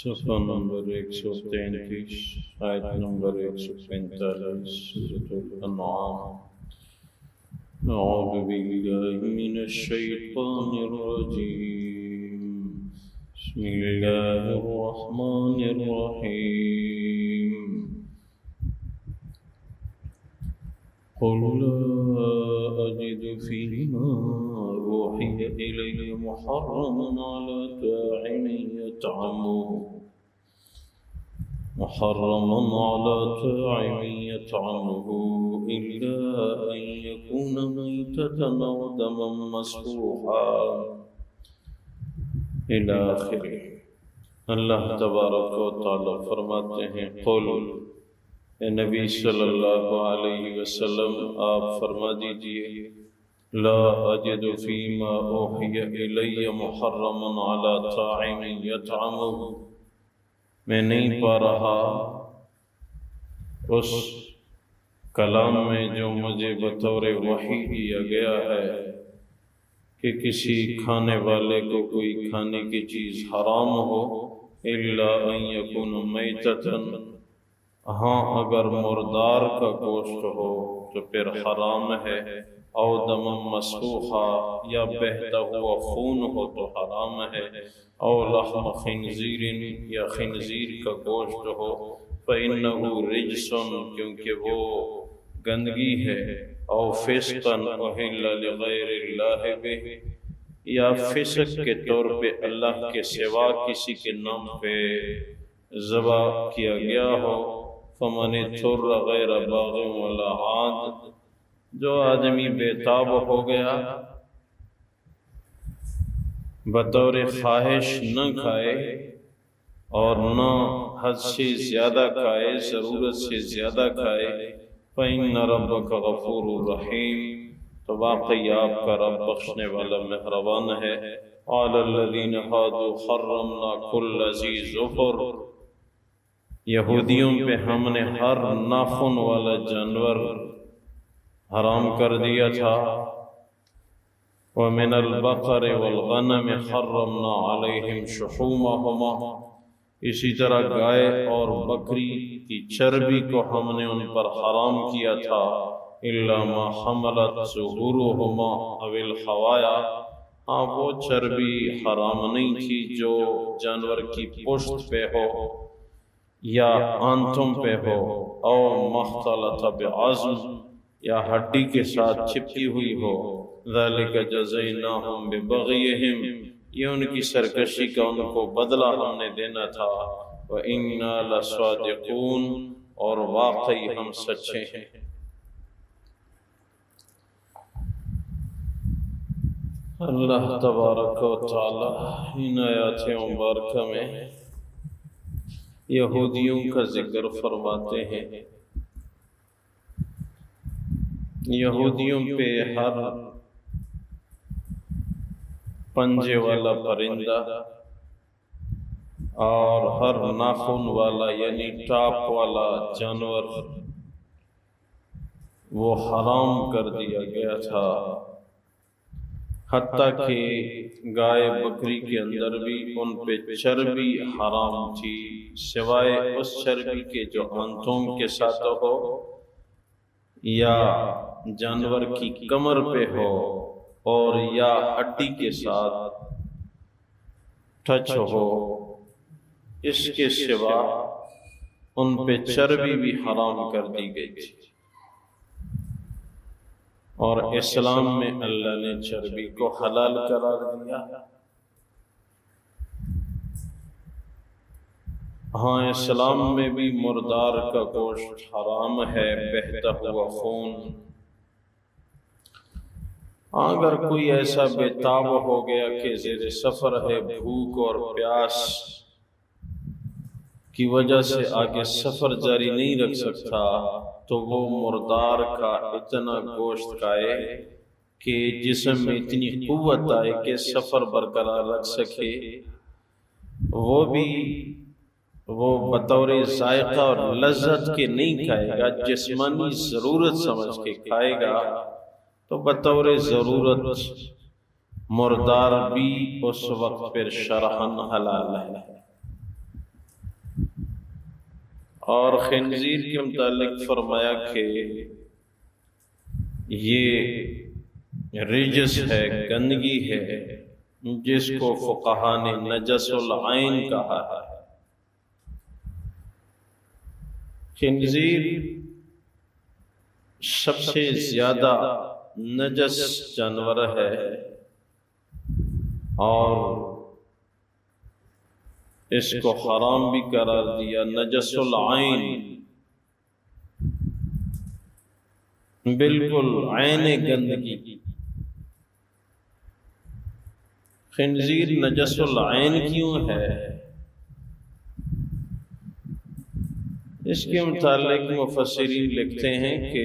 صفحہ نمبر 133 آیت نمبر 145 سورۃ الانعام۔ اعوذ باللہ من الشیطان الرجیم، بسم اللہ الرحمن الرحیم۔ قل لا أجد فيما أوحي إلي محرما على طاعم يطعمه إلا أن يكون ميتة أو دما مسفوحا إلى آخره۔ اللہ تبارک و تعالی فرماتے ہیں، قل، اے نبی صلی اللہ علیہ وسلم آپ فرما دیجئے، لا اجد فیما اوحی الی محرما علی طاعم یطعمہ، میں نہیں پا رہا اس کلام میں جو مجھے بطور وحی دیا گیا ہے کہ کسی کھانے والے کو کوئی کھانے کی چیز حرام ہو، الا ان یکون میتۃ، ہاں اگر مردار کا گوشت ہو تو پھر حرام ہے، او دم مسفوحا، یا بہتا ہوا خون ہو تو حرام ہے، او لحم خنزیر، یا خنزیر کا گوشت ہو، فإنہ رجس، کیونکہ وہ گندگی ہے، او فسقا اہل لغیر اللہ بہ، یا فسق کے طور پہ اللہ کے سوا کسی کے نام پہ ذبح کیا گیا ہو، فمن اضطر غیر باغ ولا عاد، جو آدمی بے تاب ہو گیا بطور خواہش نہ کھائے اور نہ حد سے زیادہ کھائے، ضرورت سے زیادہ کھائے، فإن ربک غفور رحیم، تو واقعی آپ کا رب بخشنے والا مہربان ہے۔ قال الذین ہادوا حرمنا کل ذی ظفر، یہودیوں پہ ہم نے ہر ناخن والا جانور حرام کر دیا تھا، وَمِنَ الْبَقَرِ وَالْغَنَمِ حَرَّمْنَا عَلَيْهِمْ شُحُومَهُمَا، اسی طرح گائے اور بکری کی چربی کو ہم نے ان پر حرام کیا تھا، إِلَّا مَا حَمَلَتْ ظُهُورُهُمَا أَوِ الْحَوَايَا، ہاں وہ چربی حرام نہیں تھی جو جانور کی پشت پہ ہو یا آنتوں پہ ہو، او مختلط بعظم، یا ہڈی کے ساتھ چپکی ہوئی ہو، ذَلِكَ جَزَيْنَاهُمْ بِبَغْيِهِمْ، یہ ان کی سرکشی کا ان کو بدلہ ہم نے دینا تھا، وَإِنَّا لَصَادِقُونَ، اور واقعی ہم سچے ہیں۔ اللہ تبارک و تعالی ان آیات مبارکہ میں یہودیوں کا ذکر فرماتے ہیں۔ یہودیوں پہ ہر پنجے والا پرندہ اور ہر ناخن والا یعنی ٹاپ والا جانور وہ حرام کر دیا گیا تھا، حتیٰ کہ گائے بکری کے اندر بھی ان پہ چربی حرام تھی، سوائے اس چربی کے جو آنتوں کے ساتھ ہو یا جانور کی کمر پہ ہو اور یا ہڈی کے ساتھ ٹچ ہو، اس کے سوا ان پہ چربی بھی حرام کر دی گئی تھی۔ اور اسلام میں اللہ نے چربی کو حلال قرار دیا۔ ہاں اسلام میں بھی مردار کا گوشت حرام ہے، بہتا ہوا خون۔ اگر کوئی ایسا بے تاب ہو گیا کہ زیر سفر ہے، بھوک اور پیاس کی وجہ سے آگے سفر جاری نہیں رکھ سکتا، تو وہ مردار کا اتنا گوشت کھائے کہ جسم میں اتنی قوت آئے کہ سفر برقرار رکھ سکے، وہ بھی وہ بطور ذائقہ اور لذت کے نہیں کھائے گا، جسمانی ضرورت سمجھ کے کھائے گا، تو بطور ضرورت مردار بھی اس وقت پھر شرعاً حلال ہے۔ اور خنزیر کے متعلق فرمایا کہ یہ رجس ہے، گندگی ہے، جس کو فقہا نے نجس العین کہا ہے۔ خنزیر سب سے زیادہ نجس جانور ہے اور اس کو حرام بھی قرار دیا۔ نجس العین، بالکل عین گندگی۔ خنزیر نجس العین کیوں ہے؟ اس کے متعلق مفسرین لکھتے ہیں کہ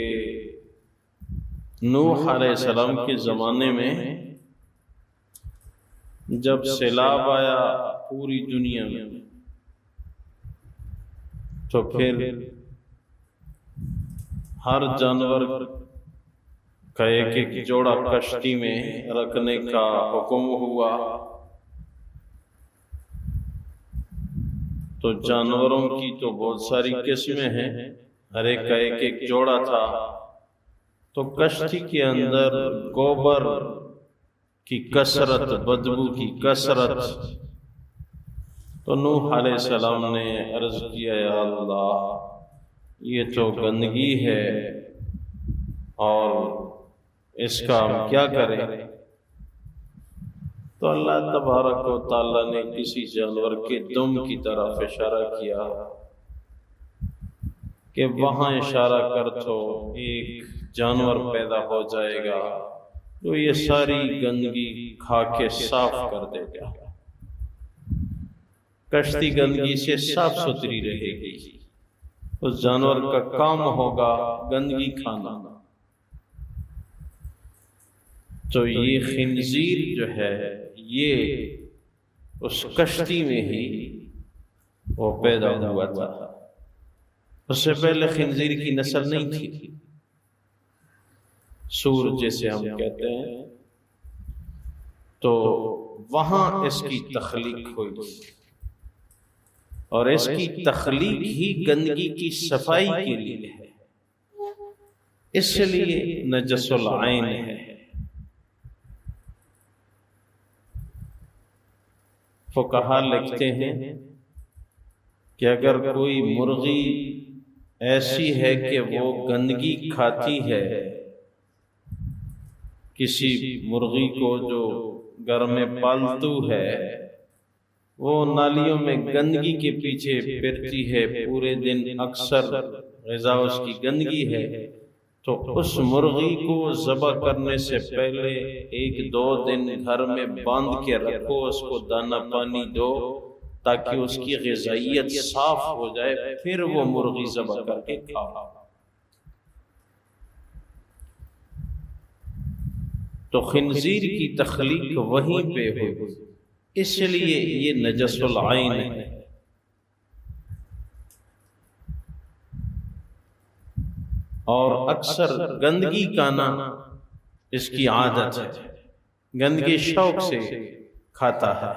نوح علیہ السلام کے زمانے میں جب سیلاب آیا پوری دنیا میں، تو پھر ہر جانور کا ایک ایک جوڑا کشتی میں رکھنے کا حکم ہوا۔ تو جانوروں کی تو بہت ساری قسمیں ہیں، ہر ایک کا ایک ایک جوڑا تھا۔ تو کشتی کے اندر گوبر کی کثرت، بدبو کی کثرت، تو نوح علیہ السلام نے عرض کیا یا اللہ یہ تو گندگی ہے اور اس کا ہم کیا کریں؟ تو اللہ تبارک و تعالیٰ نے کسی جانور کے دم کی طرف اشارہ کیا کہ وہاں اشارہ کر تو ایک جانور پیدا ہو جائے گا تو یہ ساری گندگی کھا کے صاف کر دے گا، کشتی گندگی سے صاف ستھری رہے گی، اس جانور کا کام ہوگا گندگی کھانا۔ تو یہ خنزیر جو ہے یہ اس کشتی میں ہی وہ پیدا ہوا تھا، اس سے پہلے خنزیر کی نسل نہیں تھی۔ سور جیسے ہم کہتے ہیں، تو وہاں اس کی تخلیق ہوئی اور اس کی تخلیق ہی گندگی کی صفائی کے لیے ہے، اس لیے نجس العین ہے۔ فقہا لکھتے ہیں کہ اگر کوئی مرغی ایسی ہے کہ وہ گندگی کھاتی ہے، کسی مرغی کو جو گھر میں پالتو ہے، وہ نالیوں میں گندگی کے پیچھے پھرتی ہے پورے دن، اکثر غذا اس کی گندگی ہے، تو اس مرغی کو ذبح کرنے سے پہلے 1-2 دن گھر میں باندھ کے رکھو، اس کو دانہ پانی دو تاکہ اس کی غذائیت صاف ہو جائے، پھر وہ مرغی ذبح کر کے کھاؤ۔ تو خنزیر کی تخلیق وہیں پہ ہوئی، اس لیے یہ نجس العین ہے۔ اور اکثر گندگی کھانا اس کی عادت ہے، گندگی شوق سے کھاتا ہے۔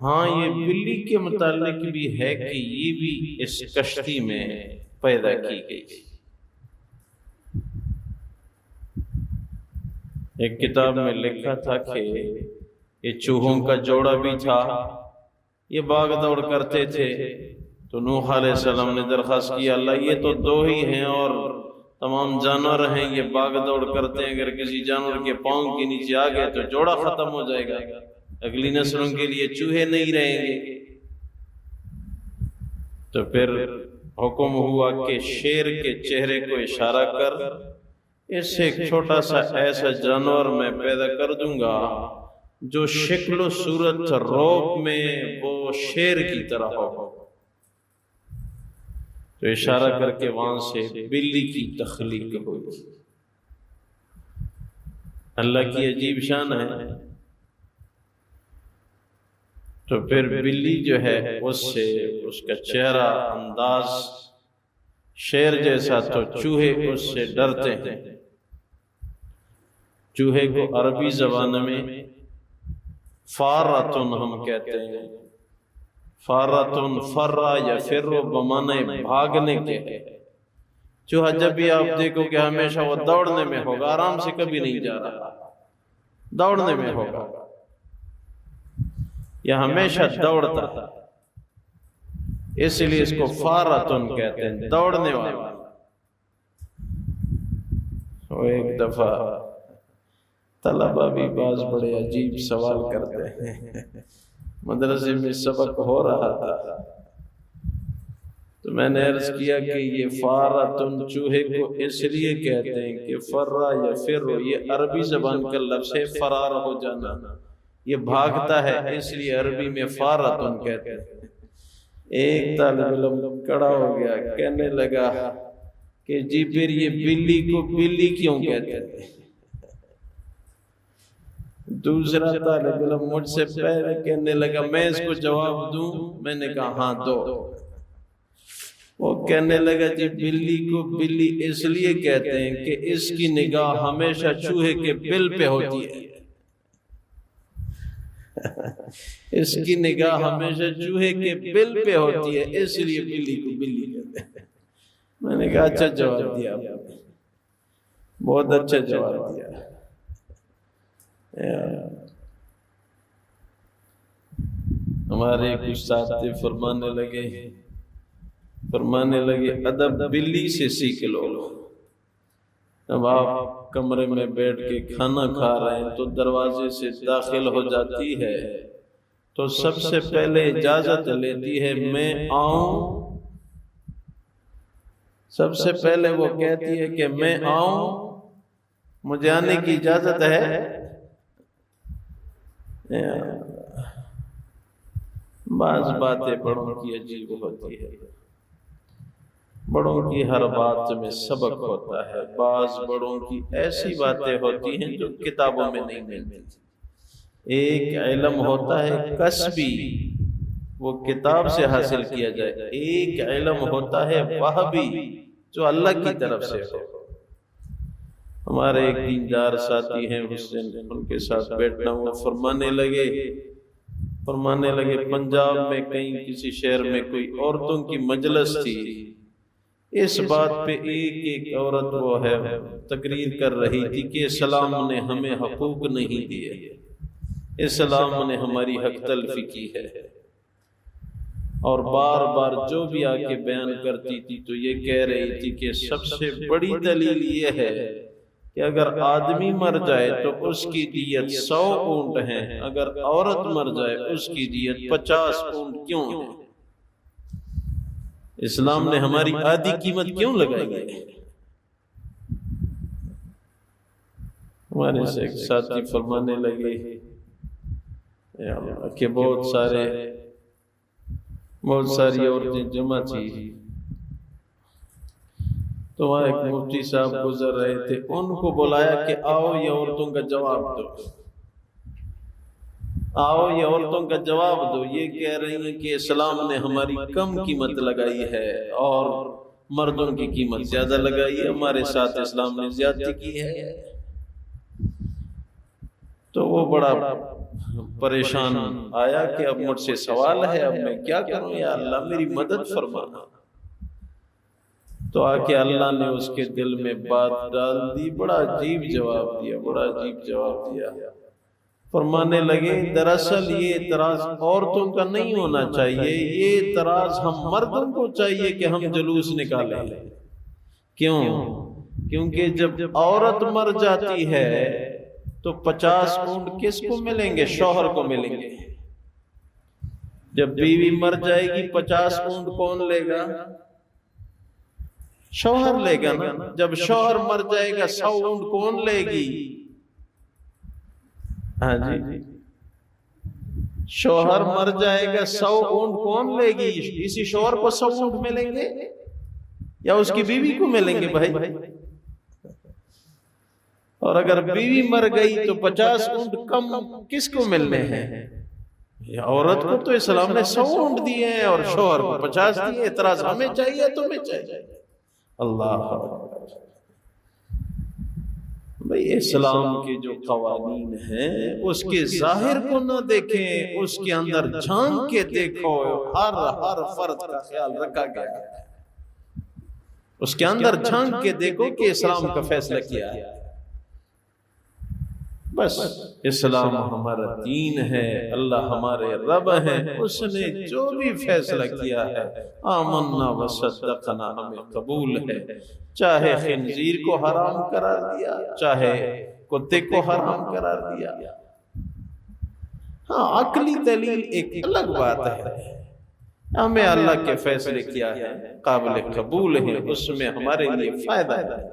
ہاں یہ بلی کے متعلق بھی ہے کہ یہ بھی اس کشتی میں پیدا کی گئی۔ ایک کتاب میں لکھا تھا کہ یہ چوہوں کا جوڑا بھی تھا، یہ باغ دوڑ کرتے تھے، تو نوح علیہ السلام نے درخواست کی اللہ یہ تو 2 ہی ہیں اور تمام جانور ہیں، یہ باغ دوڑ کرتے ہیں، اگر کسی جانور کے پاؤں کے نیچے آ گئے تو جوڑا ختم ہو جائے گا، اگلی نسلوں کے لیے چوہے نہیں رہیں گے۔ تو پھر حکم ہوا کہ شیر کے چہرے کو اشارہ کر اس سے ایک چھوٹا سا ایسا جانور میں پیدا کر دوں گا جو شکل و صورت روپ میں وہ شیر کی طرح ہوگا۔ تو اشارہ کر کے وہاں سے بلی کی تخلیق ہوئی۔ اللہ کی عجیب شان ہے۔ تو پھر بلی جو ہے اس سے اس کا چہرہ انداز شیر جیسا، تو چوہے اس سے ڈرتے ہیں۔ چوہے کو عربی زبان میں فارتن ہم کہتے ہیں، فارتن فرا یا فرو بمانے بھاگنے کے ہے۔ چوہا جب بھی آپ دیکھو کہ ہمیشہ وہ دوڑنے میں ہوگا، آرام سے کبھی نہیں جا رہا، دوڑنے میں ہوگا، یا ہمیشہ دوڑتا، اس لیے اس کو فارتن کہتے ہیں، دوڑنے والا۔ وہ ایک دفعہ طلبہ بھی بعض بڑے عجیب سوال کرتے ہیں، مدرسے میں سبق ہو رہا تھا تو میں نے عرض کیا کہ یہ فارتن چوہے کو اس لیے کہتے ہیں کہ فرا یا فرو یہ عربی زبان کا لفظ ہے، فرار ہو جانا، یہ بھاگتا ہے، اس لیے عربی میں فارتن کہتے ہیں۔ ایک طالب علم کھڑا ہو گیا، کہنے لگا کہ جی پھر یہ بلی کو بلی کیوں کہتے ہیں؟ دوسرا طالب علم مجھ سے پہلے کہنے لگا میں اس کو جواب دوں، میں نے کہا ہاں دو۔ وہ کہنے لگا جی بلی کو بلی اس لیے کہتے ہیں کہ اس کی نگاہ ہمیشہ چوہے کے بل پہ ہوتی ہے، اس کی نگاہ ہمیشہ چوہے کے بل پہ ہوتی ہے، اس لیے بلی کو بلی کہتے ہیں۔ میں نے کہا اچھا جواب دیا آپ نے، بہت اچھا جواب دیا۔ ہمارے ایک استاد تھے، فرمانے لگے ادب بلی سے سیکھ لو۔ اب آپ کمرے میں بیٹھ کے کھانا کھا رہے ہیں تو دروازے سے داخل ہو جاتی ہے تو سب سے پہلے اجازت لیتی ہے میں آؤں، سب سے پہلے وہ کہتی ہے کہ میں آؤں، مجھے آنے کی اجازت ہے۔ بعض باتیں بڑوں کی عجیب ہوتی ہے، بڑوں کی ہر بات میں سبق ہوتا ہے، بعض بڑوں کی ایسی باتیں ہوتی ہیں جو کتابوں میں نہیں ملتی۔ ایک علم ہوتا ہے کسبی، وہ کتاب سے حاصل کیا جائے، ایک علم ہوتا ہے وہبی جو اللہ کی طرف سے ہو۔ ہمارے ایک دیندار ساتھی ہیں حسین، ان کے ساتھ بیٹھنا ہوا، فرمانے لگے پنجاب میں کہیں کسی شہر میں کوئی عورتوں کی مجلس تھی، اس بات پہ ایک عورت وہ ہے تقریر کر رہی تھی کہ اسلام نے ہمیں حقوق نہیں دیے، اسلام نے ہماری حق تلفی کی ہے، اور بار بار جو بھی آ کے بیان کرتی تھی تو یہ کہہ رہی تھی کہ سب سے بڑی دلیل یہ ہے کہ اگر آدمی مر جائے تو اس کی دیت 100 اونٹ ہیں، اگر عورت مر جائے اس کی دیت 50 اونٹ کیوں ہے؟ اسلام نے ہماری آدھی قیمت کیوں لگائی ہے؟ ہمارے سے ایک ساتھی فرمانے لگے کہ بہت ساری عورتیں جمع تھی تو وہاں ایک مفتی صاحب گزر رہے تھے، ان کو بلایا کہ آؤ یہ عورتوں کا جواب دو، آؤ یہ عورتوں کا جواب دو، یہ کہہ رہی ہیں کہ اسلام نے ہماری کم قیمت لگائی ہے اور مردوں کی قیمت زیادہ لگائی ہے، ہمارے ساتھ اسلام نے زیادتی کی ہے۔ تو وہ بڑا پریشان آیا کہ اب مجھ سے سوال ہے، اب میں کیا کروں یا اللہ میری مدد فرما۔ تو آ کے اللہ نے اس کے دل میں بات ڈال دی، بڑا عجیب جواب دیا، فرمانے لگے دراصل یہ اعتراض عورتوں کا نہیں ہونا چاہیے، یہ اعتراض ہم مردوں کو چاہیے کہ ہم جلوس نکالیں۔ کیوں؟ کیونکہ جب عورت مر جاتی ہے تو 50 اونٹ کس کو ملیں گے؟ شوہر کو ملیں گے۔ جب بیوی مر جائے گی 50 اونٹ کون لے گا؟ شوہر لے گا نا۔ جب شوہر مر جائے گا 100 اونٹ کون لے گی؟ ہاں جی، شوہر مر جائے گا 100 اونٹ کون لے گی؟ اسی شوہر کو 100 اونٹ ملیں گے یا اس کی بیوی کو ملیں گے بھائی؟ اور اگر بیوی مر گئی تو 50 اونٹ کم کس کو ملنے ہیں؟ عورت کو تو اسلام نے 100 اونٹ دیے ہیں اور شوہر کو 50 دیے، اعتراض ہمیں چاہیے تمہیں چاہیے۔ اللہ بھئی اسلام کے جو قوانین ہیں اس کے ظاہر کو نہ دیکھیں، اس کے اندر جھانک کے دیکھو، ہر فرد کا خیال رکھا گیا ہے، اس کے اندر جھانک کے دیکھو کہ اسلام کا فیصلہ کیا ہے۔ بس اسلام ہمارا دین ہے، اللہ ہمارے رب ہے، اس نے جو بھی فیصلہ کیا ہے آمنا وصدقنا ہمیں قبول ہے، چاہے خنزیر کو حرام قرار دیا، چاہے کتے کو حرام قرار دیا۔ ہاں عقلی دلیل ایک الگ بات ہے، ہمیں اللہ کے فیصلے کیا ہے قابل قبول ہے، اس میں ہمارے لیے فائدہ ہے۔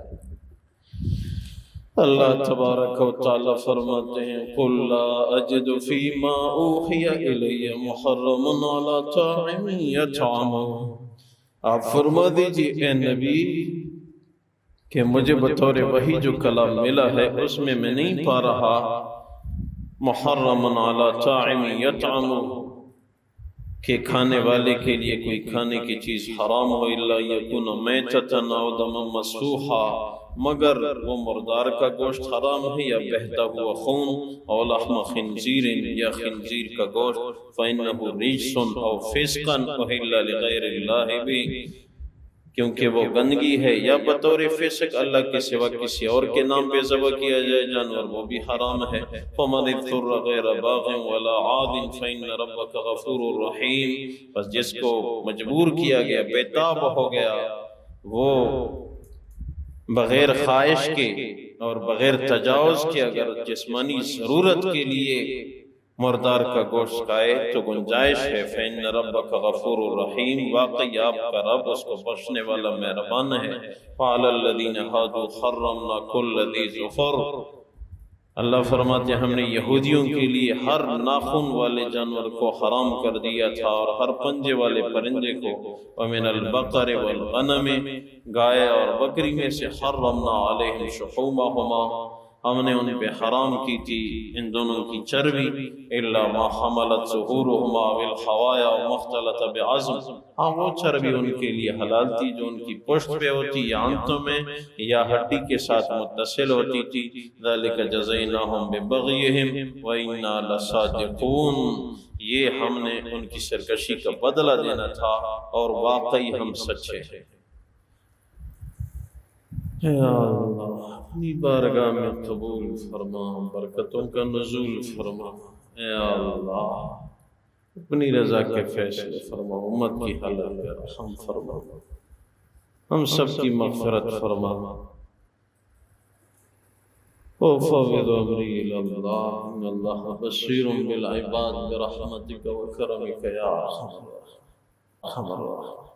اللہ تبارک و تعالی فرماتے ہیں قُلْ لَا أَجِدُ فِي مَا أُوحِيَ إِلَيَّ مُحَرَّمٌ عَلَىٰ طَاعِمٍ يَطْعَمُهُ، آپ فرما دیجئے اے نبی کہ مجھے بطور وحی جو کلام ملا ہے اس میں نہیں پا رہا محرم علی طاعم یطعمہ کہ کھانے والے کے لیے کوئی کھانے کی چیز حرام ہو، الا یکون میتۃ او دما مسفوحا، مگر وہ مردار کا گوشت حرام ہے یا بہتا ہوا خون، او لحم خنزیر یا خنزیر کا گوشت، فإنہ رجس او فسقا اہل لغیر اللہ بھی، کیونکہ وہ گندگی ہے یا بطور فسق اللہ کے سوا کسی اور کے نام پہ ذبح کیا جائے جانور، وہ بھی حرام ہے۔ فَمَنِ اضْطُرَّ غَيْرَ بَاغٍ وَلَا عَادٍ فَإِنَّ رَبَّكَ غَفُورٌ رَحِيمٌ، بس جس کو مجبور کیا گیا، بے تاب ہو گیا، وہ بغیر خواہش کے اور بغیر تجاوز کے اگر جسمانی ضرورت کے لیے مردار کا گوشت کھائے تو گنجائش ہے۔ فإن ربک غفور الرحیم، واقعی آپ کا رب اس کو بخشنے والا مہربان ہے۔ فعلی الذین ہادوا حرمنا کل ذی ظفر، اللہ فرماتے ہیں ہم نے یہودیوں کے لیے ہر ناخن والے جانور کو حرام کر دیا تھا اور ہر پنجے والے پرندے کو، ومن البقر والغنم، گائے اور بکری میں سے، حرمنا علیہم شحومہما، ہم نے ان پہ حرام کی تھی ان دونوں کی چربی، الا ما حملت ظہورہما بالحوایا ومختلط بعظم، ہاں وہ چربی ان کے لیے حلال تھی جو ان کی پشت پہ ہوتی یا آنتوں میں یا ہڈی کے ساتھ متصل ہوتی تھی۔ ذالک جزیناہم ببغیہم وإنا لصادقون، یہ ہم نے ان کی سرکشی کا بدلہ دینا تھا اور واقعی ہم سچے ہیں۔ اے اللہ اپنی بارگاہ میں قبول فرما، برکتوں کا نزول فرما۔ اے اللہ اپنی رضا کے فیصلے فرما، امت کی حالت پہ رحم فرما، ہم سب کی مغفرت فرما۔ وفوض امری الی اللہ، ان اللہ بصیر بالعباد برحمتک وکرمک یا ارحم الراحمین۔